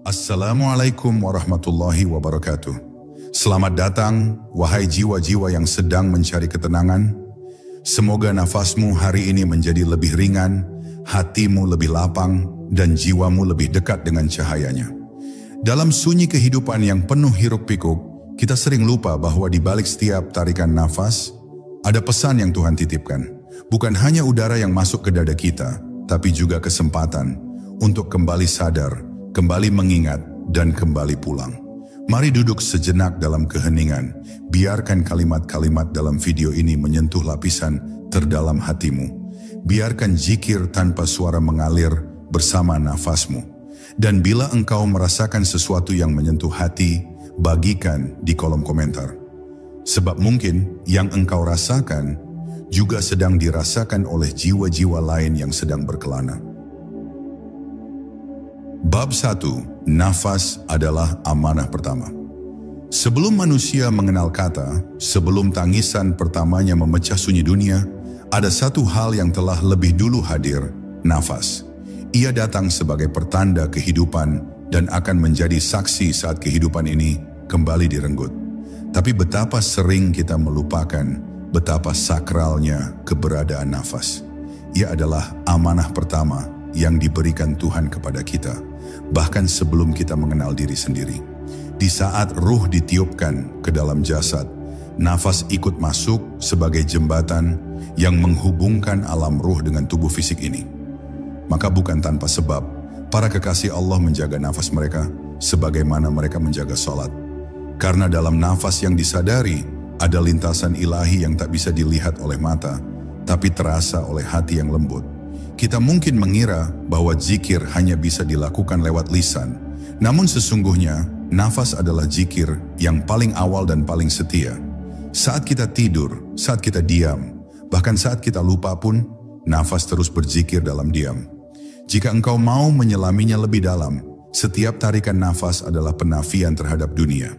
Assalamualaikum warahmatullahi wabarakatuh. Selamat datang, wahai jiwa-jiwa yang sedang mencari ketenangan. Semoga nafasmu hari ini menjadi lebih ringan, hatimu lebih lapang, dan jiwamu lebih dekat dengan cahayanya. Dalam sunyi kehidupan yang penuh hiruk-pikuk, kita sering lupa bahwa di balik setiap tarikan nafas, ada pesan yang Tuhan titipkan. Bukan hanya udara yang masuk ke dada kita, tapi juga kesempatan untuk kembali sadar, kembali mengingat, dan kembali pulang. Mari duduk sejenak dalam keheningan. Biarkan kalimat-kalimat dalam video ini menyentuh lapisan terdalam hatimu. Biarkan zikir tanpa suara mengalir bersama nafasmu. Dan bila engkau merasakan sesuatu yang menyentuh hati, bagikan di kolom komentar. Sebab mungkin yang engkau rasakan juga sedang dirasakan oleh jiwa-jiwa lain yang sedang berkelana. Bab 1. Nafas adalah amanah pertama. Sebelum manusia mengenal kata, sebelum tangisan pertamanya memecah sunyi dunia, ada satu hal yang telah lebih dulu hadir, nafas. Ia datang sebagai pertanda kehidupan dan akan menjadi saksi saat kehidupan ini kembali direnggut. Tapi betapa sering kita melupakan betapa sakralnya keberadaan nafas. Ia adalah amanah pertama yang diberikan Tuhan kepada kita, bahkan sebelum kita mengenal diri sendiri. Di saat ruh ditiupkan ke dalam jasad, nafas ikut masuk sebagai jembatan yang menghubungkan alam ruh dengan tubuh fisik ini. Maka bukan tanpa sebab, para kekasih Allah menjaga nafas mereka sebagaimana mereka menjaga sholat. Karena dalam nafas yang disadari, ada lintasan ilahi yang tak bisa dilihat oleh mata, tapi terasa oleh hati yang lembut. Kita mungkin mengira bahwa zikir hanya bisa dilakukan lewat lisan. Namun sesungguhnya, nafas adalah zikir yang paling awal dan paling setia. Saat kita tidur, saat kita diam, bahkan saat kita lupa pun, nafas terus berzikir dalam diam. Jika engkau mau menyelaminya lebih dalam, setiap tarikan nafas adalah penafian terhadap dunia.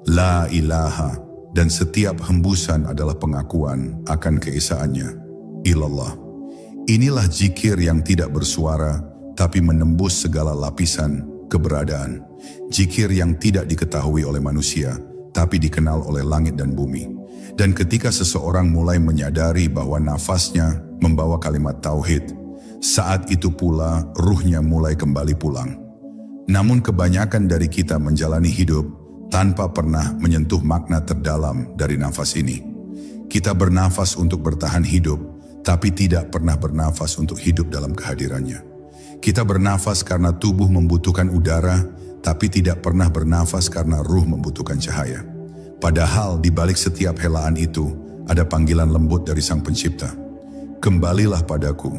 La ilaha, dan setiap hembusan adalah pengakuan akan keesaannya. Ilallah. Inilah zikir yang tidak bersuara, tapi menembus segala lapisan keberadaan. Zikir yang tidak diketahui oleh manusia, tapi dikenal oleh langit dan bumi. Dan ketika seseorang mulai menyadari bahwa nafasnya membawa kalimat tauhid, saat itu pula ruhnya mulai kembali pulang. Namun kebanyakan dari kita menjalani hidup tanpa pernah menyentuh makna terdalam dari nafas ini. Kita bernafas untuk bertahan hidup, tapi tidak pernah bernafas untuk hidup dalam kehadirannya. Kita bernafas karena tubuh membutuhkan udara, tapi tidak pernah bernafas karena ruh membutuhkan cahaya. Padahal di balik setiap helaan itu, ada panggilan lembut dari Sang Pencipta. Kembalilah padaku.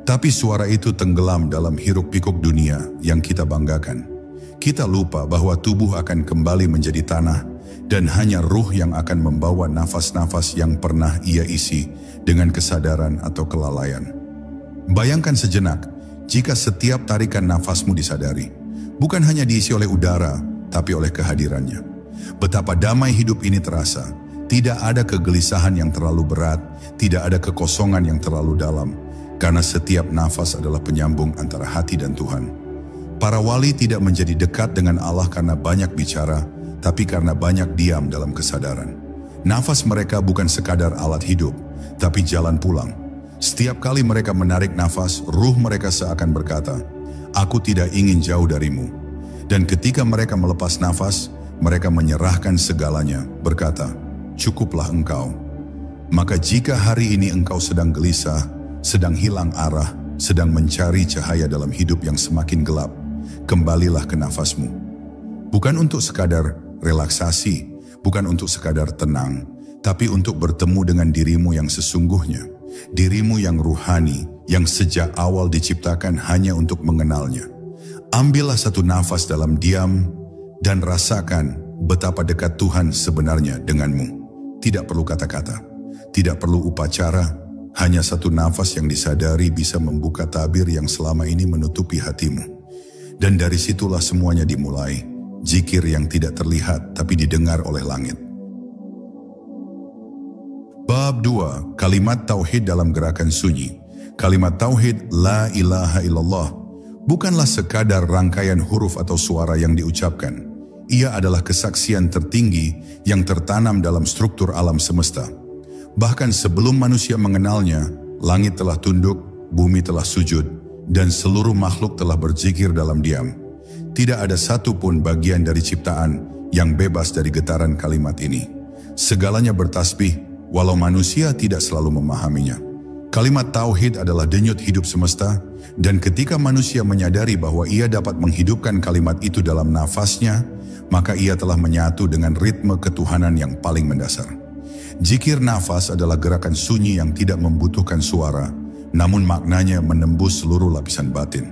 Tapi suara itu tenggelam dalam hiruk-pikuk dunia yang kita banggakan. Kita lupa bahwa tubuh akan kembali menjadi tanah, dan hanya ruh yang akan membawa nafas-nafas yang pernah ia isi dengan kesadaran atau kelalaian. Bayangkan sejenak, jika setiap tarikan nafasmu disadari, bukan hanya diisi oleh udara, tapi oleh kehadirannya. Betapa damai hidup ini terasa, tidak ada kegelisahan yang terlalu berat, tidak ada kekosongan yang terlalu dalam, karena setiap nafas adalah penyambung antara hati dan Tuhan. Para wali tidak menjadi dekat dengan Allah karena banyak bicara, tapi karena banyak diam dalam kesadaran. Nafas mereka bukan sekadar alat hidup, tapi jalan pulang. Setiap kali mereka menarik nafas, ruh mereka seakan berkata, "Aku tidak ingin jauh darimu." Dan ketika mereka melepas nafas, mereka menyerahkan segalanya, berkata, "Cukuplah engkau." Maka jika hari ini engkau sedang gelisah, sedang hilang arah, sedang mencari cahaya dalam hidup yang semakin gelap, kembalilah ke nafasmu. Bukan untuk sekadar relaksasi, bukan untuk sekadar tenang, tapi untuk bertemu dengan dirimu yang sesungguhnya, dirimu yang ruhani, yang sejak awal diciptakan hanya untuk mengenalnya. Ambillah satu nafas dalam diam dan rasakan betapa dekat Tuhan sebenarnya denganmu. Tidak perlu kata-kata, tidak perlu upacara, hanya satu nafas yang disadari bisa membuka tabir yang selama ini menutupi hatimu. Dan dari situlah semuanya dimulai, zikir yang tidak terlihat tapi didengar oleh langit. Bab 2. Kalimat Tauhid dalam gerakan sunyi. Kalimat Tauhid La ilaha illallah bukanlah sekadar rangkaian huruf atau suara yang diucapkan. Ia adalah kesaksian tertinggi yang tertanam dalam struktur alam semesta. Bahkan sebelum manusia mengenalnya, langit telah tunduk, bumi telah sujud, dan seluruh makhluk telah berzikir dalam diam. Tidak ada satupun bagian dari ciptaan yang bebas dari getaran kalimat ini. Segalanya bertasbih, walau manusia tidak selalu memahaminya. Kalimat tauhid adalah denyut hidup semesta, dan ketika manusia menyadari bahwa ia dapat menghidupkan kalimat itu dalam nafasnya, maka ia telah menyatu dengan ritme ketuhanan yang paling mendasar. Zikir nafas adalah gerakan sunyi yang tidak membutuhkan suara, namun maknanya menembus seluruh lapisan batin.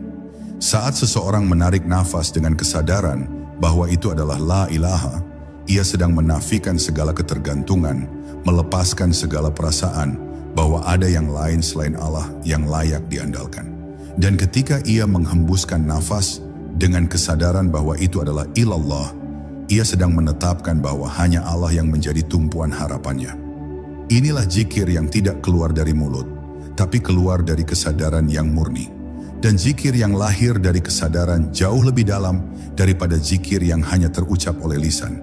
Saat seseorang menarik nafas dengan kesadaran bahwa itu adalah la ilaha, ia sedang menafikan segala ketergantungan, melepaskan segala perasaan bahwa ada yang lain selain Allah yang layak diandalkan. Dan ketika ia menghembuskan nafas dengan kesadaran bahwa itu adalah ilallah, ia sedang menetapkan bahwa hanya Allah yang menjadi tumpuan harapannya. Inilah zikir yang tidak keluar dari mulut, tapi keluar dari kesadaran yang murni. Dan zikir yang lahir dari kesadaran jauh lebih dalam daripada zikir yang hanya terucap oleh lisan.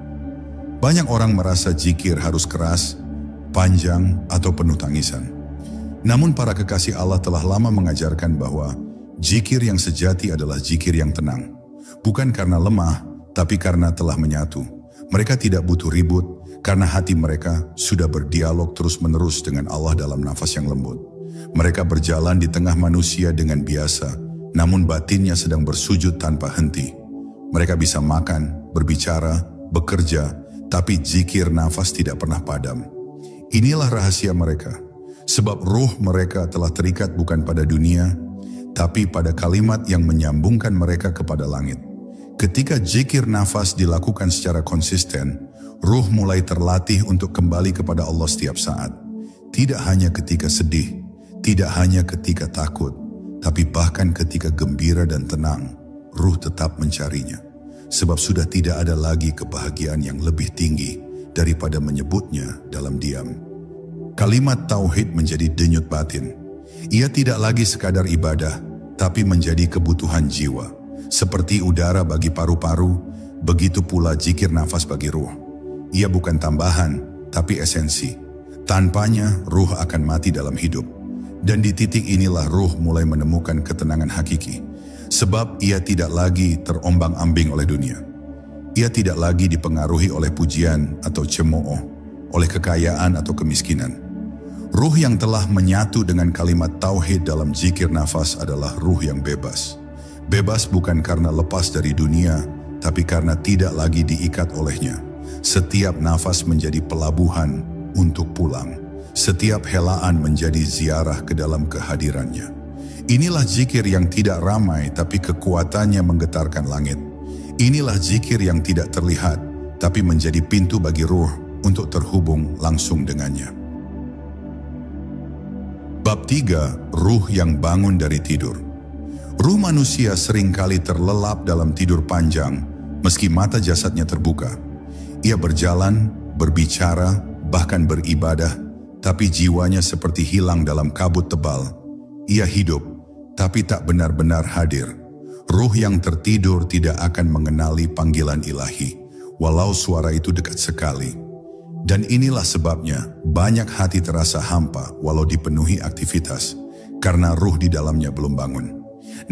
Banyak orang merasa zikir harus keras, panjang, atau penuh tangisan. Namun para kekasih Allah telah lama mengajarkan bahwa zikir yang sejati adalah zikir yang tenang. Bukan karena lemah, tapi karena telah menyatu. Mereka tidak butuh ribut, karena hati mereka sudah berdialog terus-menerus dengan Allah dalam nafas yang lembut. Mereka berjalan di tengah manusia dengan biasa, namun batinnya sedang bersujud tanpa henti. Mereka bisa makan, berbicara, bekerja, tapi zikir nafas tidak pernah padam. Inilah rahasia mereka, sebab ruh mereka telah terikat bukan pada dunia, tapi pada kalimat yang menyambungkan mereka kepada langit. Ketika zikir nafas dilakukan secara konsisten, ruh mulai terlatih untuk kembali kepada Allah setiap saat. Tidak hanya ketika sedih, tidak hanya ketika takut, tapi bahkan ketika gembira dan tenang, ruh tetap mencarinya. Sebab sudah tidak ada lagi kebahagiaan yang lebih tinggi daripada menyebutnya dalam diam. Kalimat tauhid menjadi denyut batin. Ia tidak lagi sekadar ibadah, tapi menjadi kebutuhan jiwa. Seperti udara bagi paru-paru, begitu pula zikir nafas bagi ruh. Ia bukan tambahan, tapi esensi. Tanpanya, ruh akan mati dalam hidup. Dan di titik inilah ruh mulai menemukan ketenangan hakiki. Sebab ia tidak lagi terombang-ambing oleh dunia. Ia tidak lagi dipengaruhi oleh pujian atau cemooh, oleh kekayaan atau kemiskinan. Ruh yang telah menyatu dengan kalimat tauhid dalam zikir nafas adalah ruh yang bebas. Bebas bukan karena lepas dari dunia, tapi karena tidak lagi diikat olehnya. Setiap nafas menjadi pelabuhan untuk pulang. Setiap helaan menjadi ziarah ke dalam kehadirannya. Inilah zikir yang tidak ramai, tapi kekuatannya menggetarkan langit. Inilah zikir yang tidak terlihat, tapi menjadi pintu bagi ruh untuk terhubung langsung dengannya. Bab 3. Ruh yang bangun dari tidur. Ruh manusia seringkali terlelap dalam tidur panjang, meski mata jasadnya terbuka. Ia berjalan, berbicara, bahkan beribadah, tapi jiwanya seperti hilang dalam kabut tebal. Ia hidup, tapi tak benar-benar hadir. Ruh yang tertidur tidak akan mengenali panggilan ilahi, walau suara itu dekat sekali. Dan inilah sebabnya banyak hati terasa hampa walau dipenuhi aktivitas, karena ruh di dalamnya belum bangun.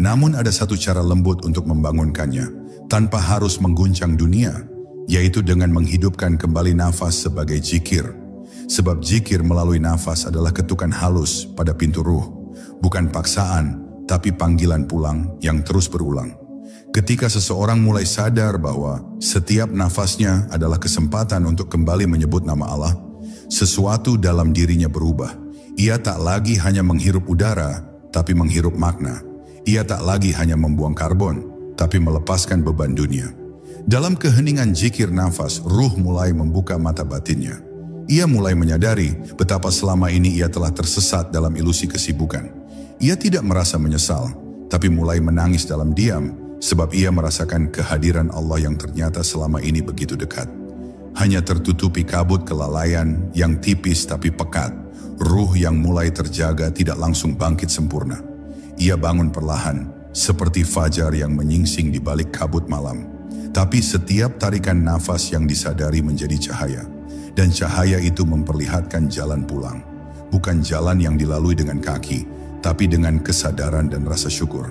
Namun ada satu cara lembut untuk membangunkannya, tanpa harus mengguncang dunia, yaitu dengan menghidupkan kembali nafas sebagai zikir. Sebab zikir melalui nafas adalah ketukan halus pada pintu ruh, bukan paksaan, tapi panggilan pulang yang terus berulang. Ketika seseorang mulai sadar bahwa setiap nafasnya adalah kesempatan untuk kembali menyebut nama Allah, sesuatu dalam dirinya berubah. Ia tak lagi hanya menghirup udara, tapi menghirup makna. Ia tak lagi hanya membuang karbon, tapi melepaskan beban dunia. Dalam keheningan zikir nafas, ruh mulai membuka mata batinnya. Ia mulai menyadari betapa selama ini ia telah tersesat dalam ilusi kesibukan. Ia tidak merasa menyesal, tapi mulai menangis dalam diam, sebab ia merasakan kehadiran Allah yang ternyata selama ini begitu dekat. Hanya tertutupi kabut kelalaian yang tipis tapi pekat. Ruh yang mulai terjaga tidak langsung bangkit sempurna. Ia bangun perlahan, seperti fajar yang menyingsing di balik kabut malam. Tapi setiap tarikan nafas yang disadari menjadi cahaya, dan cahaya itu memperlihatkan jalan pulang. Bukan jalan yang dilalui dengan kaki, tapi dengan kesadaran dan rasa syukur.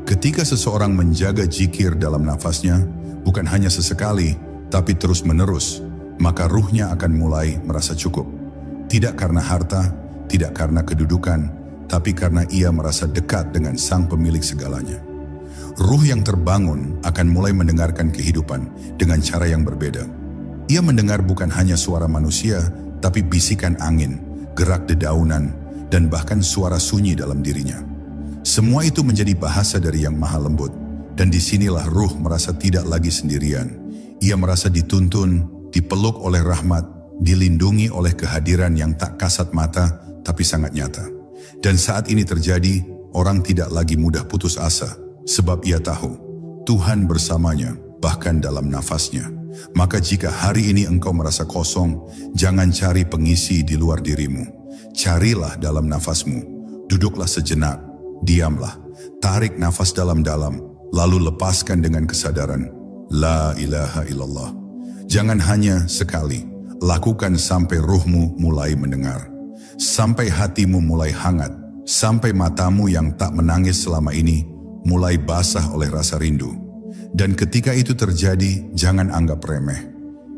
Ketika seseorang menjaga zikir dalam nafasnya, bukan hanya sesekali, tapi terus-menerus, maka ruhnya akan mulai merasa cukup. Tidak karena harta, tidak karena kedudukan, tapi karena ia merasa dekat dengan Sang Pemilik segalanya. Ruh yang terbangun akan mulai mendengarkan kehidupan dengan cara yang berbeda. Ia mendengar bukan hanya suara manusia, tapi bisikan angin, gerak dedaunan, dan bahkan suara sunyi dalam dirinya. Semua itu menjadi bahasa dari Yang Maha Lembut, dan disinilah ruh merasa tidak lagi sendirian. Ia merasa dituntun, dipeluk oleh rahmat, dilindungi oleh kehadiran yang tak kasat mata, tapi sangat nyata. Dan saat ini terjadi, orang tidak lagi mudah putus asa, sebab ia tahu Tuhan bersamanya, bahkan dalam nafasnya. Maka jika hari ini engkau merasa kosong, jangan cari pengisi di luar dirimu. Carilah dalam nafasmu. Duduklah sejenak, diamlah, tarik nafas dalam-dalam, lalu lepaskan dengan kesadaran, La ilaha illallah. Jangan hanya sekali, lakukan sampai ruhmu mulai mendengar, sampai hatimu mulai hangat, sampai matamu yang tak menangis selama ini mulai basah oleh rasa rindu. Dan ketika itu terjadi, jangan anggap remeh.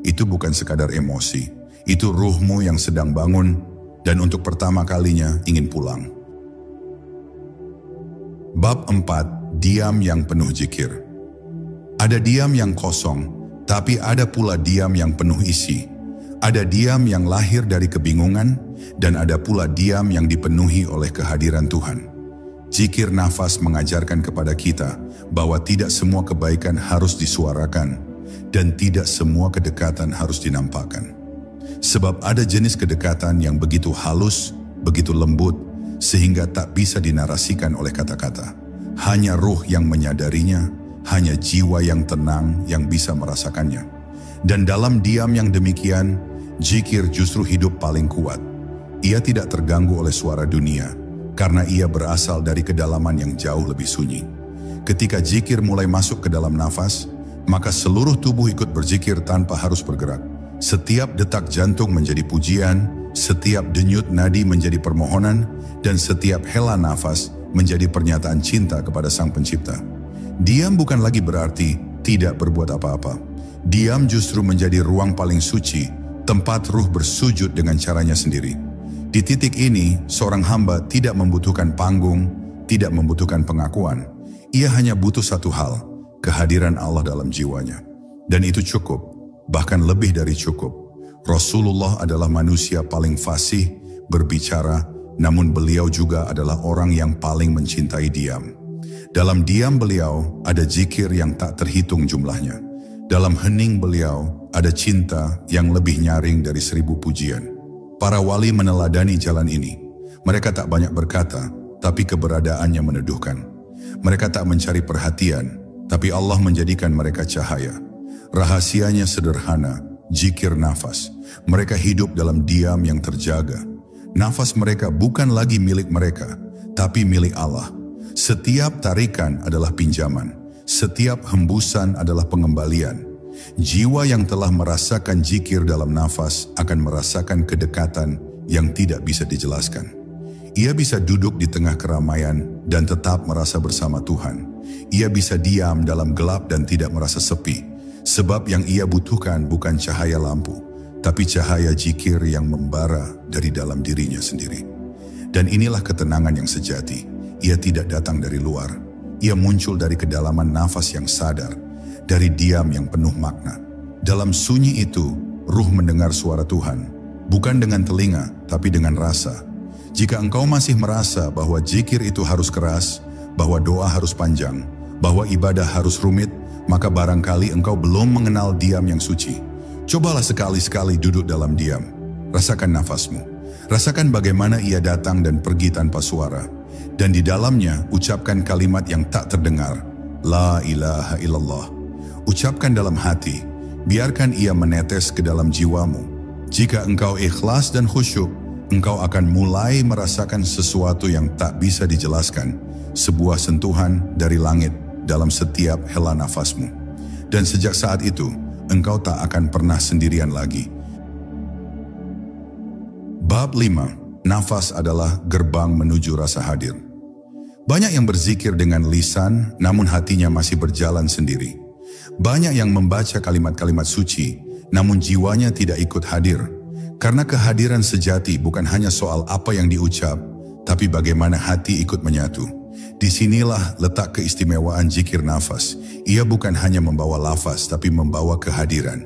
Itu bukan sekadar emosi, itu ruhmu yang sedang bangun dan untuk pertama kalinya ingin pulang. Bab 4. Diam yang penuh zikir. Ada diam yang kosong, tapi ada pula diam yang penuh isi. Ada diam yang lahir dari kebingungan, dan ada pula diam yang dipenuhi oleh kehadiran Tuhan. Zikir nafas mengajarkan kepada kita bahwa tidak semua kebaikan harus disuarakan, dan tidak semua kedekatan harus dinampakkan. Sebab ada jenis kedekatan yang begitu halus, begitu lembut, sehingga tak bisa dinarasikan oleh kata-kata. Hanya ruh yang menyadarinya, hanya jiwa yang tenang yang bisa merasakannya. Dan dalam diam yang demikian, zikir justru hidup paling kuat. Ia tidak terganggu oleh suara dunia, karena ia berasal dari kedalaman yang jauh lebih sunyi. Ketika zikir mulai masuk ke dalam nafas, maka seluruh tubuh ikut berzikir tanpa harus bergerak. Setiap detak jantung menjadi pujian, setiap denyut nadi menjadi permohonan, dan setiap hela nafas menjadi pernyataan cinta kepada Sang Pencipta. Diam bukan lagi berarti tidak berbuat apa-apa. Diam justru menjadi ruang paling suci, tempat ruh bersujud dengan caranya sendiri. Di titik ini, seorang hamba tidak membutuhkan panggung, tidak membutuhkan pengakuan. Ia hanya butuh satu hal, kehadiran Allah dalam jiwanya. Dan itu cukup, bahkan lebih dari cukup. Rasulullah adalah manusia paling fasih berbicara, namun beliau juga adalah orang yang paling mencintai diam. Dalam diam beliau ada zikir yang tak terhitung jumlahnya. Dalam hening beliau ada cinta yang lebih nyaring dari 1000 pujian. Para wali meneladani jalan ini. Mereka tak banyak berkata, tapi keberadaannya meneduhkan. Mereka tak mencari perhatian, tapi Allah menjadikan mereka cahaya. Rahasianya sederhana, zikir nafas. Mereka hidup dalam diam yang terjaga. Nafas mereka bukan lagi milik mereka, tapi milik Allah. Setiap tarikan adalah pinjaman. Setiap hembusan adalah pengembalian. Jiwa yang telah merasakan zikir dalam nafas akan merasakan kedekatan yang tidak bisa dijelaskan. Ia bisa duduk di tengah keramaian dan tetap merasa bersama Tuhan. Ia bisa diam dalam gelap dan tidak merasa sepi, sebab yang ia butuhkan bukan cahaya lampu, tapi cahaya zikir yang membara dari dalam dirinya sendiri. Dan inilah ketenangan yang sejati. Ia tidak datang dari luar. Ia muncul dari kedalaman nafas yang sadar, dari diam yang penuh makna. Dalam sunyi itu, ruh mendengar suara Tuhan, bukan dengan telinga, tapi dengan rasa. Jika engkau masih merasa bahwa zikir itu harus keras, bahwa doa harus panjang, bahwa ibadah harus rumit, maka barangkali engkau belum mengenal diam yang suci. Cobalah sekali-sekali duduk dalam diam. Rasakan nafasmu. Rasakan bagaimana ia datang dan pergi tanpa suara. Dan di dalamnya ucapkan kalimat yang tak terdengar. La ilaha illallah. Ucapkan dalam hati, biarkan ia menetes ke dalam jiwamu. Jika engkau ikhlas dan khusyuk, engkau akan mulai merasakan sesuatu yang tak bisa dijelaskan, sebuah sentuhan dari langit dalam setiap hela nafasmu. Dan sejak saat itu, engkau tak akan pernah sendirian lagi. Bab 5. Nafas adalah gerbang menuju rasa hadir. Banyak yang berzikir dengan lisan, namun hatinya masih berjalan sendiri. Banyak yang membaca kalimat-kalimat suci, namun jiwanya tidak ikut hadir. Karena kehadiran sejati bukan hanya soal apa yang diucap, tapi bagaimana hati ikut menyatu. Disinilah letak keistimewaan zikir nafas. Ia bukan hanya membawa lafaz, tapi membawa kehadiran.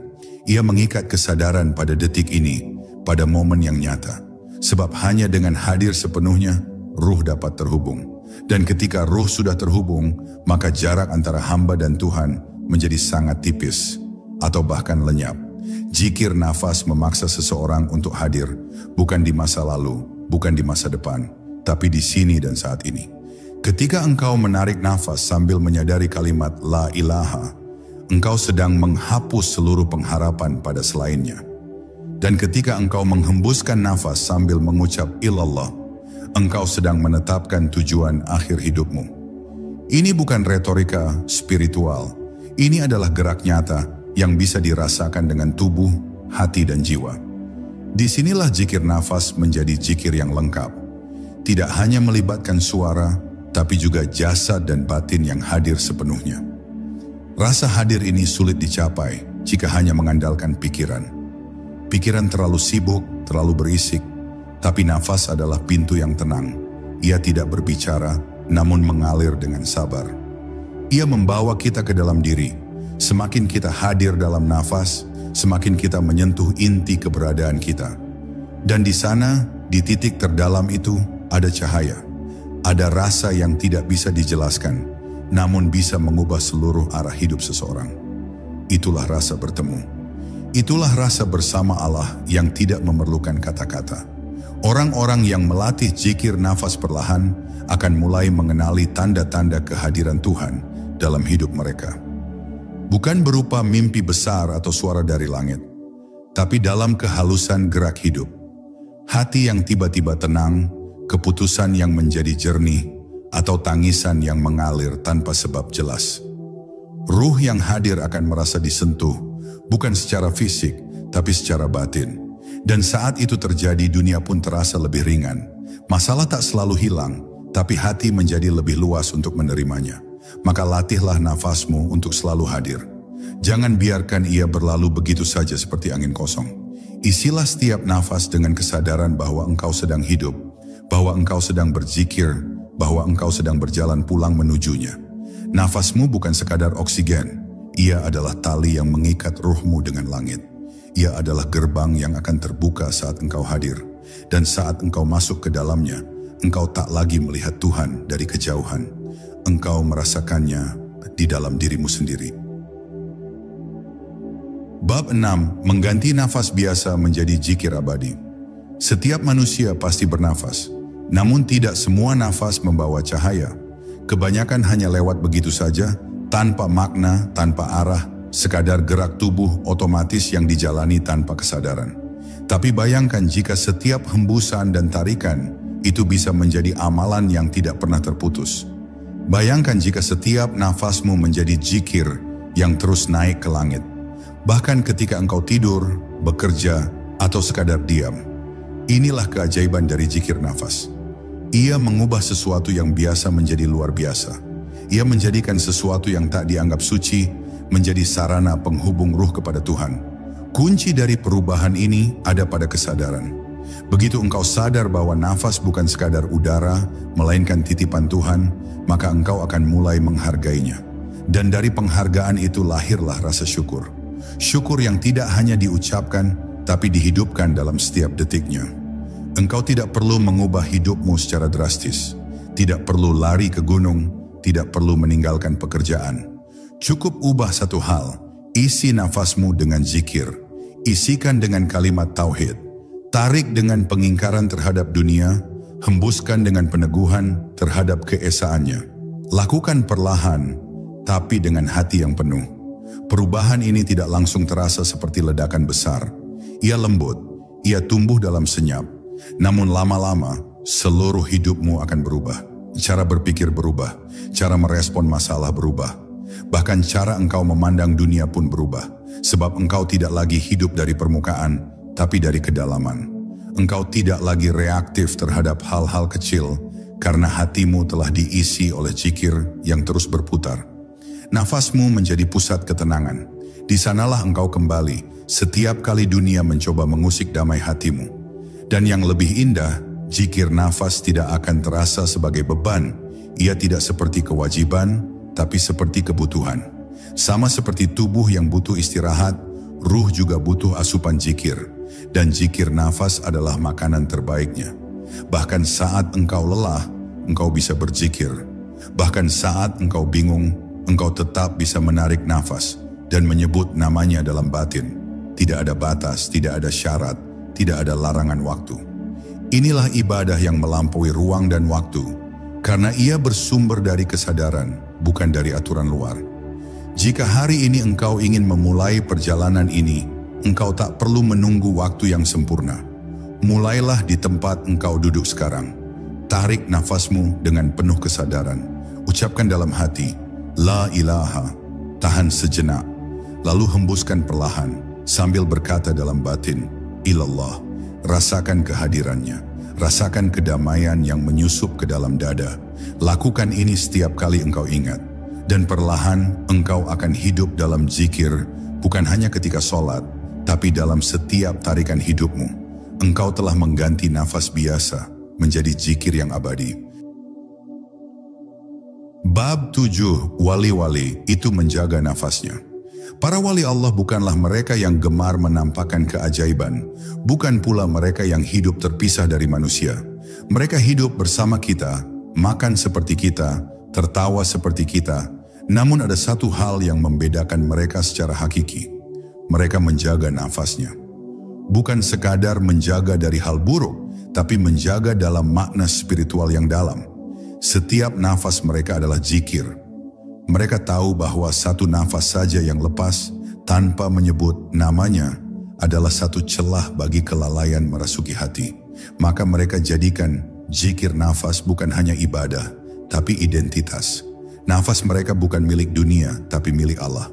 Ia mengikat kesadaran pada detik ini, pada momen yang nyata. Sebab hanya dengan hadir sepenuhnya, ruh dapat terhubung. Dan ketika ruh sudah terhubung, maka jarak antara hamba dan Tuhan menjadi sangat tipis, atau bahkan lenyap. Zikir nafas memaksa seseorang untuk hadir, bukan di masa lalu, bukan di masa depan, tapi di sini dan saat ini. Ketika engkau menarik nafas sambil menyadari kalimat La ilaha, engkau sedang menghapus seluruh pengharapan pada selainnya. Dan ketika engkau menghembuskan nafas sambil mengucap ilallah, engkau sedang menetapkan tujuan akhir hidupmu. Ini bukan retorika spiritual, ini adalah gerak nyata yang bisa dirasakan dengan tubuh, hati dan jiwa. Disinilah zikir nafas menjadi zikir yang lengkap. Tidak hanya melibatkan suara, tapi juga jasad dan batin yang hadir sepenuhnya. Rasa hadir ini sulit dicapai jika hanya mengandalkan pikiran. Pikiran terlalu sibuk, terlalu berisik, tapi nafas adalah pintu yang tenang. Ia tidak berbicara, namun mengalir dengan sabar. Ia membawa kita ke dalam diri. Semakin kita hadir dalam nafas, semakin kita menyentuh inti keberadaan kita. Dan di sana, di titik terdalam itu, ada cahaya. Ada rasa yang tidak bisa dijelaskan, namun bisa mengubah seluruh arah hidup seseorang. Itulah rasa bertemu. Itulah rasa bersama Allah yang tidak memerlukan kata-kata. Orang-orang yang melatih zikir nafas perlahan akan mulai mengenali tanda-tanda kehadiran Tuhan dalam hidup mereka. Bukan berupa mimpi besar atau suara dari langit, tapi dalam kehalusan gerak hidup. Hati yang tiba-tiba tenang, keputusan yang menjadi jernih, atau tangisan yang mengalir tanpa sebab jelas. Ruh yang hadir akan merasa disentuh, bukan secara fisik, tapi secara batin. Dan saat itu terjadi, dunia pun terasa lebih ringan. Masalah tak selalu hilang, tapi hati menjadi lebih luas untuk menerimanya. Maka latihlah nafasmu untuk selalu hadir. Jangan biarkan ia berlalu begitu saja seperti angin kosong. Isilah setiap nafas dengan kesadaran bahwa engkau sedang hidup, bahwa engkau sedang berzikir, bahwa engkau sedang berjalan pulang menujunya. Nafasmu bukan sekadar oksigen. Ia adalah tali yang mengikat ruhmu dengan langit. Ia adalah gerbang yang akan terbuka saat engkau hadir. Dan saat engkau masuk ke dalamnya, engkau tak lagi melihat Tuhan dari kejauhan. Engkau merasakannya di dalam dirimu sendiri. Bab 6. Mengganti nafas biasa menjadi zikir abadi. Setiap manusia pasti bernafas, namun tidak semua nafas membawa cahaya. Kebanyakan hanya lewat begitu saja, tanpa makna, tanpa arah, sekadar gerak tubuh otomatis yang dijalani tanpa kesadaran. Tapi bayangkan jika setiap hembusan dan tarikan itu bisa menjadi amalan yang tidak pernah terputus. Bayangkan jika setiap nafasmu menjadi zikir yang terus naik ke langit. Bahkan ketika engkau tidur, bekerja, atau sekadar diam. Inilah keajaiban dari zikir nafas. Ia mengubah sesuatu yang biasa menjadi luar biasa. Ia menjadikan sesuatu yang tak dianggap suci menjadi sarana penghubung ruh kepada Tuhan. Kunci dari perubahan ini ada pada kesadaran. Begitu engkau sadar bahwa nafas bukan sekadar udara, melainkan titipan Tuhan, maka engkau akan mulai menghargainya. Dan dari penghargaan itu lahirlah rasa syukur. Syukur yang tidak hanya diucapkan, tapi dihidupkan dalam setiap detiknya. Engkau tidak perlu mengubah hidupmu secara drastis. Tidak perlu lari ke gunung, tidak perlu meninggalkan pekerjaan. Cukup ubah satu hal, isi nafasmu dengan zikir. Isikan dengan kalimat tauhid. Tarik dengan pengingkaran terhadap dunia, hembuskan dengan peneguhan terhadap keesaannya. Lakukan perlahan, tapi dengan hati yang penuh. Perubahan ini tidak langsung terasa seperti ledakan besar. Ia lembut, ia tumbuh dalam senyap. Namun lama-lama, seluruh hidupmu akan berubah. Cara berpikir berubah, cara merespon masalah berubah. Bahkan cara engkau memandang dunia pun berubah. Sebab engkau tidak lagi hidup dari permukaan, tapi dari kedalaman. Engkau tidak lagi reaktif terhadap hal-hal kecil, karena hatimu telah diisi oleh zikir yang terus berputar. Nafasmu menjadi pusat ketenangan. Di sanalah engkau kembali, setiap kali dunia mencoba mengusik damai hatimu. Dan yang lebih indah, zikir nafas tidak akan terasa sebagai beban. Ia tidak seperti kewajiban, tapi seperti kebutuhan. Sama seperti tubuh yang butuh istirahat, ruh juga butuh asupan zikir. Dan zikir nafas adalah makanan terbaiknya. Bahkan saat engkau lelah, engkau bisa berzikir. Bahkan saat engkau bingung, engkau tetap bisa menarik nafas dan menyebut namanya dalam batin. Tidak ada batas, tidak ada syarat, tidak ada larangan waktu. Inilah ibadah yang melampaui ruang dan waktu, karena ia bersumber dari kesadaran, bukan dari aturan luar. Jika hari ini engkau ingin memulai perjalanan ini, engkau tak perlu menunggu waktu yang sempurna. Mulailah di tempat engkau duduk sekarang. Tarik nafasmu dengan penuh kesadaran. Ucapkan dalam hati, La ilaha, tahan sejenak. Lalu hembuskan perlahan, sambil berkata dalam batin, Ilallah. Rasakan kehadirannya, rasakan kedamaian yang menyusup ke dalam dada. Lakukan ini setiap kali engkau ingat. Dan perlahan engkau akan hidup dalam zikir, bukan hanya ketika sholat, tapi dalam setiap tarikan hidupmu. Engkau telah mengganti nafas biasa menjadi zikir yang abadi. Bab 7, wali-wali itu menjaga nafasnya. Para wali Allah bukanlah mereka yang gemar menampakkan keajaiban, bukan pula mereka yang hidup terpisah dari manusia. Mereka hidup bersama kita, makan seperti kita, tertawa seperti kita. Namun ada satu hal yang membedakan mereka secara hakiki. Mereka menjaga nafasnya. Bukan sekadar menjaga dari hal buruk, tapi menjaga dalam makna spiritual yang dalam. Setiap nafas mereka adalah zikir. Mereka tahu bahwa satu nafas saja yang lepas tanpa menyebut namanya adalah satu celah bagi kelalaian merasuki hati. Maka mereka jadikan zikir nafas bukan hanya ibadah, tapi identitas. Nafas mereka bukan milik dunia, tapi milik Allah.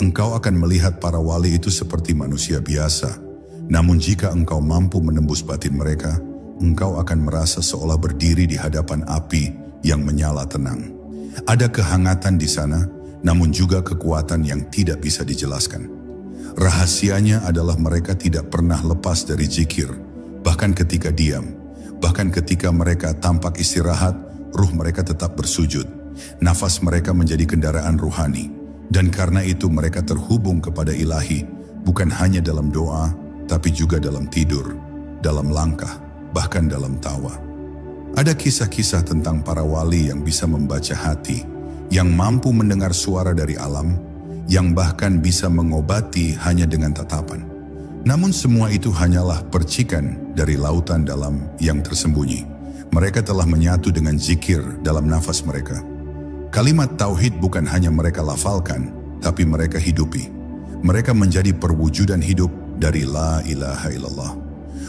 Engkau akan melihat para wali itu seperti manusia biasa. Namun jika engkau mampu menembus batin mereka, engkau akan merasa seolah berdiri di hadapan api yang menyala tenang. Ada kehangatan di sana, namun juga kekuatan yang tidak bisa dijelaskan. Rahasianya adalah mereka tidak pernah lepas dari zikir, bahkan ketika diam, bahkan ketika mereka tampak istirahat, ruh mereka tetap bersujud. Nafas mereka menjadi kendaraan ruhani, dan karena itu mereka terhubung kepada ilahi, bukan hanya dalam doa, tapi juga dalam tidur, dalam langkah, bahkan dalam tawa. Ada kisah-kisah tentang para wali yang bisa membaca hati, yang mampu mendengar suara dari alam, yang bahkan bisa mengobati hanya dengan tatapan. Namun semua itu hanyalah percikan dari lautan dalam yang tersembunyi. Mereka telah menyatu dengan zikir dalam nafas mereka. Kalimat tauhid bukan hanya mereka lafalkan, tapi mereka hidupi. Mereka menjadi perwujudan hidup dari la ilaha illallah.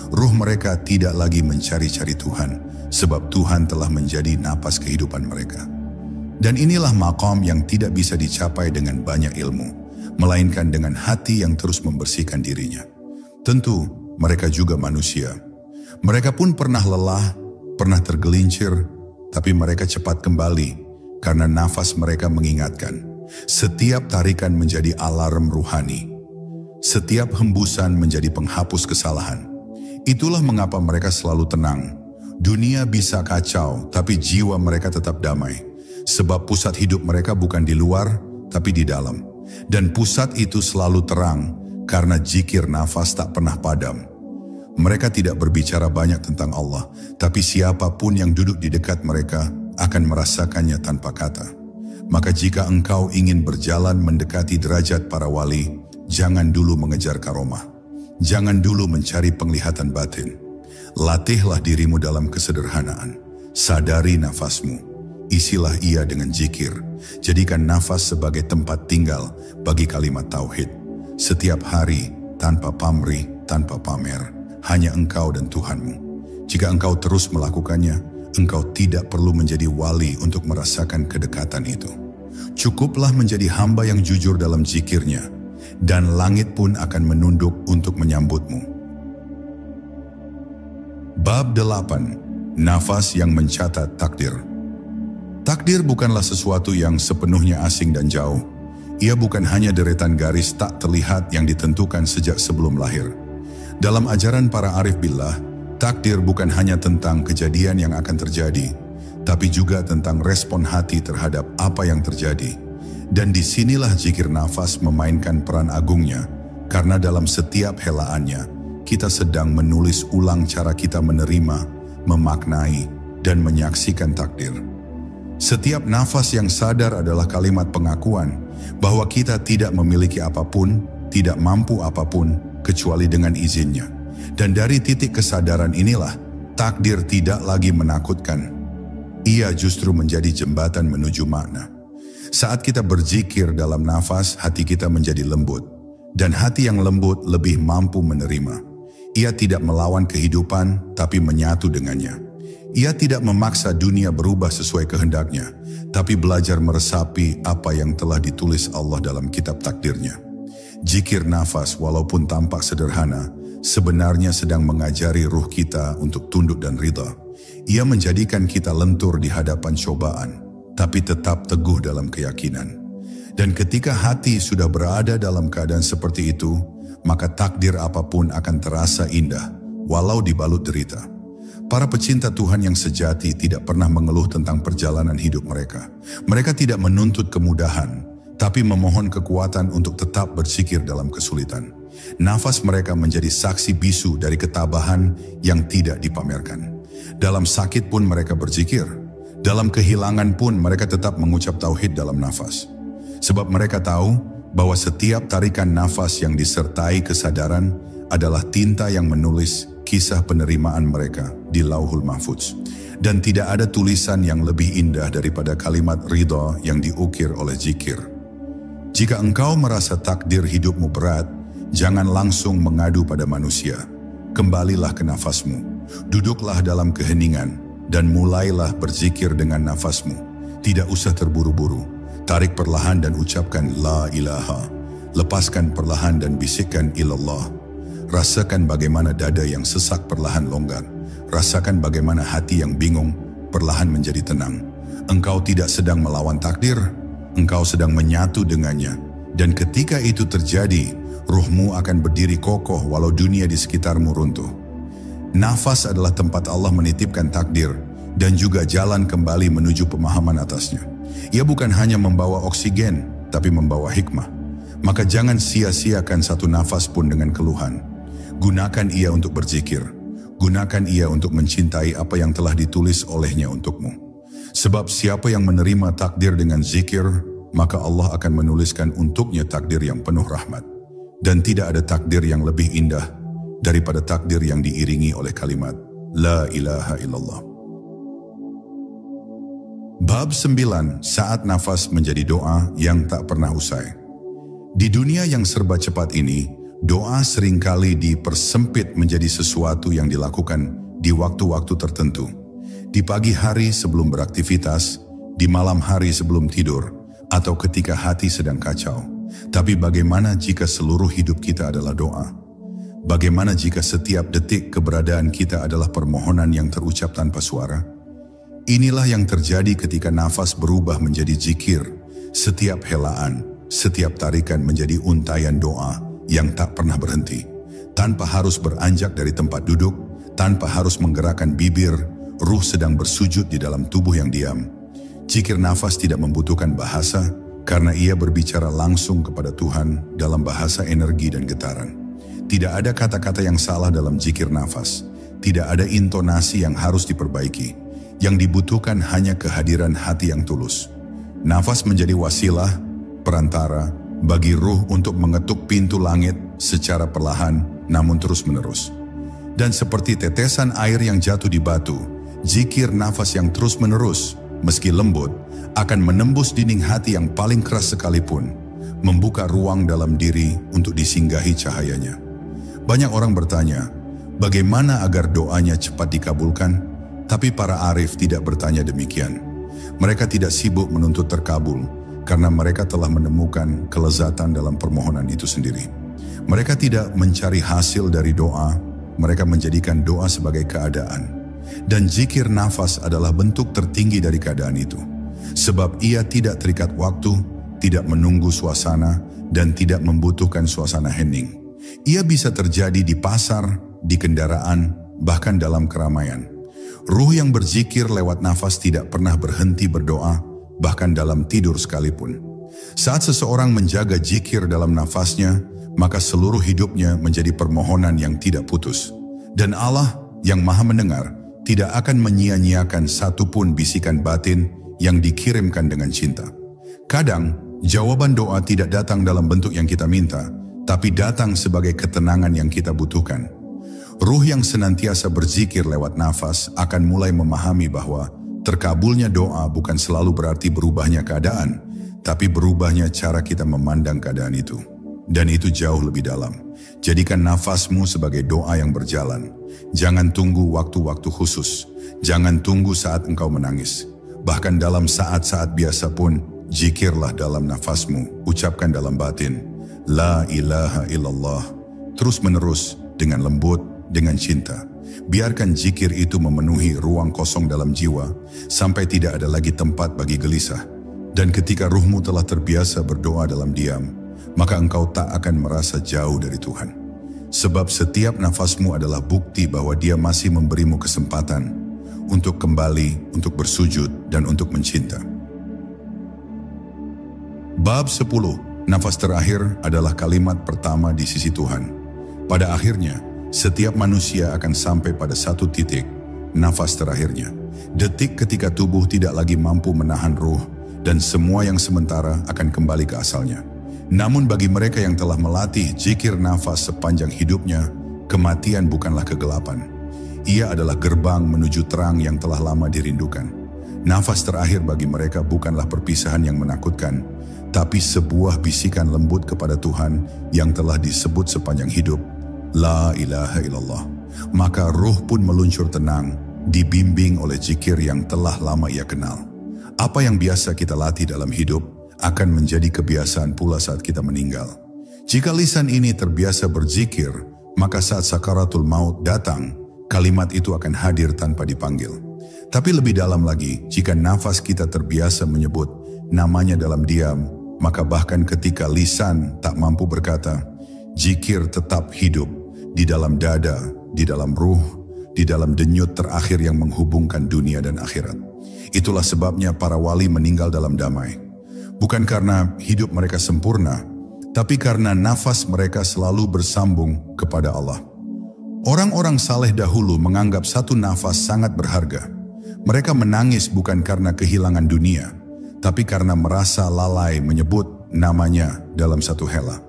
Ruh mereka tidak lagi mencari-cari Tuhan, sebab Tuhan telah menjadi napas kehidupan mereka. Dan inilah maqam yang tidak bisa dicapai dengan banyak ilmu, melainkan dengan hati yang terus membersihkan dirinya. Tentu, mereka juga manusia. Mereka pun pernah lelah, pernah tergelincir, tapi mereka cepat kembali, karena nafas mereka mengingatkan. Setiap tarikan menjadi alarm ruhani. Setiap hembusan menjadi penghapus kesalahan. Itulah mengapa mereka selalu tenang. Dunia bisa kacau, tapi jiwa mereka tetap damai. Sebab pusat hidup mereka bukan di luar, tapi di dalam. Dan pusat itu selalu terang, karena zikir nafas tak pernah padam. Mereka tidak berbicara banyak tentang Allah, tapi siapapun yang duduk di dekat mereka akan merasakannya tanpa kata. Maka jika engkau ingin berjalan mendekati derajat para wali, jangan dulu mengejar karomah. Jangan dulu mencari penglihatan batin. Latihlah dirimu dalam kesederhanaan. Sadari nafasmu. Isilah ia dengan zikir. Jadikan nafas sebagai tempat tinggal bagi kalimat tauhid. Setiap hari, tanpa pamrih, tanpa pamer, hanya engkau dan Tuhanmu. Jika engkau terus melakukannya, engkau tidak perlu menjadi wali untuk merasakan kedekatan itu. Cukuplah menjadi hamba yang jujur dalam zikirnya, dan langit pun akan menunduk untuk menyambutmu. Bab 8. Nafas yang mencatat takdir. Takdir bukanlah sesuatu yang sepenuhnya asing dan jauh. Ia bukan hanya deretan garis tak terlihat yang ditentukan sejak sebelum lahir. Dalam ajaran para arif billah, takdir bukan hanya tentang kejadian yang akan terjadi, tapi juga tentang respon hati terhadap apa yang terjadi. Dan disinilah zikir nafas memainkan peran agungnya, karena dalam setiap helaannya, kita sedang menulis ulang cara kita menerima, memaknai, dan menyaksikan takdir. Setiap nafas yang sadar adalah kalimat pengakuan bahwa kita tidak memiliki apapun, tidak mampu apapun, kecuali dengan izinnya. Dan dari titik kesadaran inilah, takdir tidak lagi menakutkan. Ia justru menjadi jembatan menuju makna. Saat kita berzikir dalam nafas, hati kita menjadi lembut. Dan hati yang lembut lebih mampu menerima. Ia tidak melawan kehidupan, tapi menyatu dengannya. Ia tidak memaksa dunia berubah sesuai kehendaknya, tapi belajar meresapi apa yang telah ditulis Allah dalam kitab takdirnya. Zikir nafas walaupun tampak sederhana, sebenarnya sedang mengajari ruh kita untuk tunduk dan ridha. Ia menjadikan kita lentur di hadapan cobaan, tapi tetap teguh dalam keyakinan. Dan ketika hati sudah berada dalam keadaan seperti itu, maka takdir apapun akan terasa indah, walau dibalut derita. Para pecinta Tuhan yang sejati tidak pernah mengeluh tentang perjalanan hidup mereka. Mereka tidak menuntut kemudahan, tapi memohon kekuatan untuk tetap berzikir dalam kesulitan. Nafas mereka menjadi saksi bisu dari ketabahan yang tidak dipamerkan. Dalam sakit pun mereka berzikir. Dalam kehilangan pun mereka tetap mengucap tauhid dalam nafas. Sebab mereka tahu bahwa setiap tarikan nafas yang disertai kesadaran adalah tinta yang menulis kisah penerimaan mereka di Lauhul Mahfudz. Dan tidak ada tulisan yang lebih indah daripada kalimat ridha yang diukir oleh zikir. Jika engkau merasa takdir hidupmu berat, jangan langsung mengadu pada manusia. Kembalilah ke nafasmu, duduklah dalam keheningan, dan mulailah berzikir dengan nafasmu. Tidak usah terburu-buru, tarik perlahan dan ucapkan la ilaha. Lepaskan perlahan dan bisikkan ilallah. Rasakan bagaimana dada yang sesak perlahan longgar. Rasakan bagaimana hati yang bingung perlahan menjadi tenang. Engkau tidak sedang melawan takdir, engkau sedang menyatu dengannya. Dan ketika itu terjadi, ruhmu akan berdiri kokoh walau dunia di sekitarmu runtuh. Nafas adalah tempat Allah menitipkan takdir dan juga jalan kembali menuju pemahaman atasnya. Ia bukan hanya membawa oksigen, tapi membawa hikmah. Maka jangan sia-siakan satu nafas pun dengan keluhan. Gunakan ia untuk berzikir. Gunakan ia untuk mencintai apa yang telah ditulis olehnya untukmu. Sebab siapa yang menerima takdir dengan zikir, maka Allah akan menuliskan untuknya takdir yang penuh rahmat. Dan tidak ada takdir yang lebih indah daripada takdir yang diiringi oleh kalimat La ilaha illallah. Bab 9. Saat nafas menjadi doa yang tak pernah usai. Di dunia yang serba cepat ini, doa seringkali dipersempit menjadi sesuatu yang dilakukan di waktu-waktu tertentu. Di pagi hari sebelum beraktivitas, di malam hari sebelum tidur, atau ketika hati sedang kacau. Tapi bagaimana jika seluruh hidup kita adalah doa? Bagaimana jika setiap detik keberadaan kita adalah permohonan yang terucap tanpa suara? Inilah yang terjadi ketika nafas berubah menjadi zikir. Setiap helaan, setiap tarikan menjadi untayan doa yang tak pernah berhenti. Tanpa harus beranjak dari tempat duduk, tanpa harus menggerakkan bibir, ruh sedang bersujud di dalam tubuh yang diam. Zikir nafas tidak membutuhkan bahasa, karena ia berbicara langsung kepada Tuhan dalam bahasa energi dan getaran. Tidak ada kata-kata yang salah dalam zikir nafas. Tidak ada intonasi yang harus diperbaiki. Yang dibutuhkan hanya kehadiran hati yang tulus. Nafas menjadi wasilah, perantara, bagi ruh untuk mengetuk pintu langit secara perlahan namun terus-menerus. Dan seperti tetesan air yang jatuh di batu, zikir nafas yang terus-menerus, meski lembut, akan menembus dinding hati yang paling keras sekalipun, membuka ruang dalam diri untuk disinggahi cahayanya. Banyak orang bertanya, bagaimana agar doanya cepat dikabulkan? Tapi para arif tidak bertanya demikian. Mereka tidak sibuk menuntut terkabul, karena mereka telah menemukan kelezatan dalam permohonan itu sendiri. Mereka tidak mencari hasil dari doa, mereka menjadikan doa sebagai keadaan. Dan zikir nafas adalah bentuk tertinggi dari keadaan itu. Sebab ia tidak terikat waktu, tidak menunggu suasana, dan tidak membutuhkan suasana hening. Ia bisa terjadi di pasar, di kendaraan, bahkan dalam keramaian. Ruh yang berzikir lewat nafas tidak pernah berhenti berdoa, bahkan dalam tidur sekalipun. Saat seseorang menjaga zikir dalam nafasnya, maka seluruh hidupnya menjadi permohonan yang tidak putus. Dan Allah yang Maha Mendengar tidak akan menyia-nyiakan satupun bisikan batin yang dikirimkan dengan cinta. Kadang, jawaban doa tidak datang dalam bentuk yang kita minta, tapi datang sebagai ketenangan yang kita butuhkan. Ruh yang senantiasa berzikir lewat nafas akan mulai memahami bahwa terkabulnya doa bukan selalu berarti berubahnya keadaan, tapi berubahnya cara kita memandang keadaan itu. Dan itu jauh lebih dalam. Jadikan nafasmu sebagai doa yang berjalan. Jangan tunggu waktu-waktu khusus. Jangan tunggu saat engkau menangis. Bahkan dalam saat-saat biasa pun, zikirlah dalam nafasmu. Ucapkan dalam batin, La ilaha illallah. Terus menerus, dengan lembut, dengan cinta. Biarkan zikir itu memenuhi ruang kosong dalam jiwa, sampai tidak ada lagi tempat bagi gelisah. Dan ketika ruhmu telah terbiasa berdoa dalam diam, maka engkau tak akan merasa jauh dari Tuhan. Sebab setiap nafasmu adalah bukti bahwa Dia masih memberimu kesempatan untuk kembali, untuk bersujud, dan untuk mencinta. Bab 10. Nafas terakhir adalah kalimat pertama di sisi Tuhan. Pada akhirnya, setiap manusia akan sampai pada satu titik, nafas terakhirnya. Detik ketika tubuh tidak lagi mampu menahan ruh, dan semua yang sementara akan kembali ke asalnya. Namun bagi mereka yang telah melatih zikir nafas sepanjang hidupnya, kematian bukanlah kegelapan. Ia adalah gerbang menuju terang yang telah lama dirindukan. Nafas terakhir bagi mereka bukanlah perpisahan yang menakutkan, tapi sebuah bisikan lembut kepada Tuhan yang telah disebut sepanjang hidup, La ilaha illallah. Maka ruh pun meluncur tenang, dibimbing oleh zikir yang telah lama ia kenal. Apa yang biasa kita latih dalam hidup akan menjadi kebiasaan pula saat kita meninggal. Jika lisan ini terbiasa berzikir, maka saat sakaratul maut datang, kalimat itu akan hadir tanpa dipanggil. Tapi lebih dalam lagi, jika nafas kita terbiasa menyebut namanya dalam diam, maka bahkan ketika lisan tak mampu berkata, zikir tetap hidup di dalam dada, di dalam ruh, di dalam denyut terakhir yang menghubungkan dunia dan akhirat. Itulah sebabnya para wali meninggal dalam damai. Bukan karena hidup mereka sempurna, tapi karena nafas mereka selalu bersambung kepada Allah. Orang-orang saleh dahulu menganggap satu nafas sangat berharga. Mereka menangis bukan karena kehilangan dunia, tapi karena merasa lalai menyebut namanya dalam satu hela.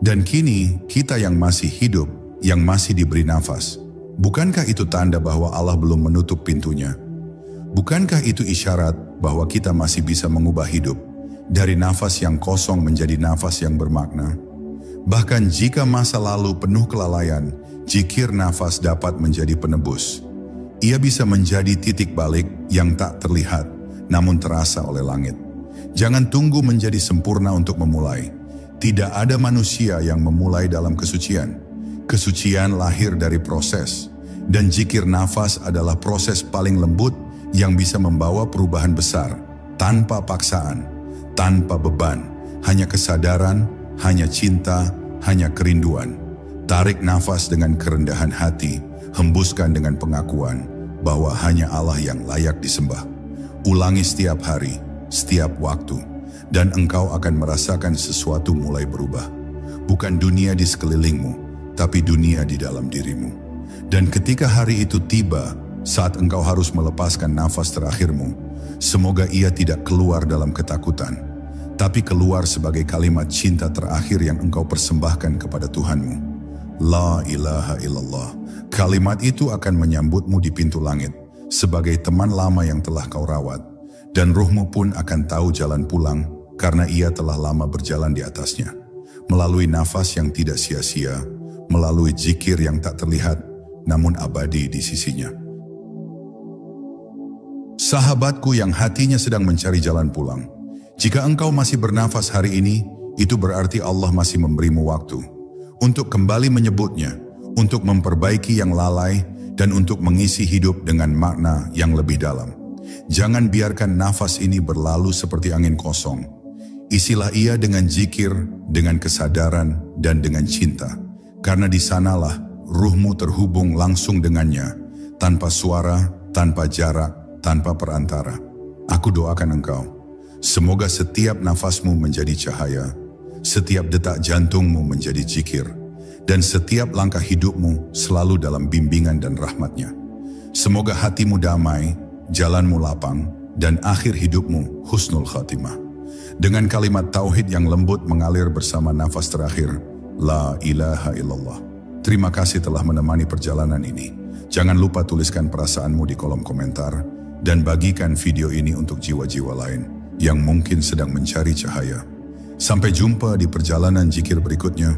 Dan kini kita yang masih hidup, yang masih diberi nafas, bukankah itu tanda bahwa Allah belum menutup pintunya? Bukankah itu isyarat bahwa kita masih bisa mengubah hidup dari nafas yang kosong menjadi nafas yang bermakna? Bahkan jika masa lalu penuh kelalaian, zikir nafas dapat menjadi penebus. Ia bisa menjadi titik balik yang tak terlihat, namun terasa oleh langit. Jangan tunggu menjadi sempurna untuk memulai. Tidak ada manusia yang memulai dalam kesucian. Kesucian lahir dari proses, dan zikir nafas adalah proses paling lembut yang bisa membawa perubahan besar, tanpa paksaan, tanpa beban, hanya kesadaran, hanya cinta, hanya kerinduan. Tarik nafas dengan kerendahan hati, hembuskan dengan pengakuan bahwa hanya Allah yang layak disembah. Ulangi setiap hari, setiap waktu, dan engkau akan merasakan sesuatu mulai berubah. Bukan dunia di sekelilingmu, tapi dunia di dalam dirimu. Dan ketika hari itu tiba, saat engkau harus melepaskan nafas terakhirmu, semoga ia tidak keluar dalam ketakutan, tapi keluar sebagai kalimat cinta terakhir yang engkau persembahkan kepada Tuhanmu. La ilaha illallah. Kalimat itu akan menyambutmu di pintu langit, sebagai teman lama yang telah kau rawat, dan ruhmu pun akan tahu jalan pulang, karena ia telah lama berjalan di atasnya, melalui nafas yang tidak sia-sia, melalui zikir yang tak terlihat, namun abadi di sisinya. Sahabatku yang hatinya sedang mencari jalan pulang. Jika engkau masih bernafas hari ini, itu berarti Allah masih memberimu waktu untuk kembali menyebutnya, untuk memperbaiki yang lalai, dan untuk mengisi hidup dengan makna yang lebih dalam. Jangan biarkan nafas ini berlalu seperti angin kosong. Isilah ia dengan zikir, dengan kesadaran, dan dengan cinta. Karena di sanalah ruhmu terhubung langsung dengannya, tanpa suara, tanpa jarak, tanpa perantara. Aku doakan engkau, semoga setiap nafasmu menjadi cahaya, setiap detak jantungmu menjadi zikir, dan setiap langkah hidupmu selalu dalam bimbingan dan rahmatnya. Semoga hatimu damai, jalanmu lapang, dan akhir hidupmu husnul khatimah. Dengan kalimat tauhid yang lembut mengalir bersama nafas terakhir, La ilaha illallah. Terima kasih telah menemani perjalanan ini. Jangan lupa tuliskan perasaanmu di kolom komentar, dan bagikan video ini untuk jiwa-jiwa lain yang mungkin sedang mencari cahaya. Sampai jumpa di perjalanan zikir berikutnya.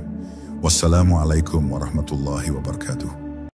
Wassalamualaikum warahmatullahi wabarakatuh.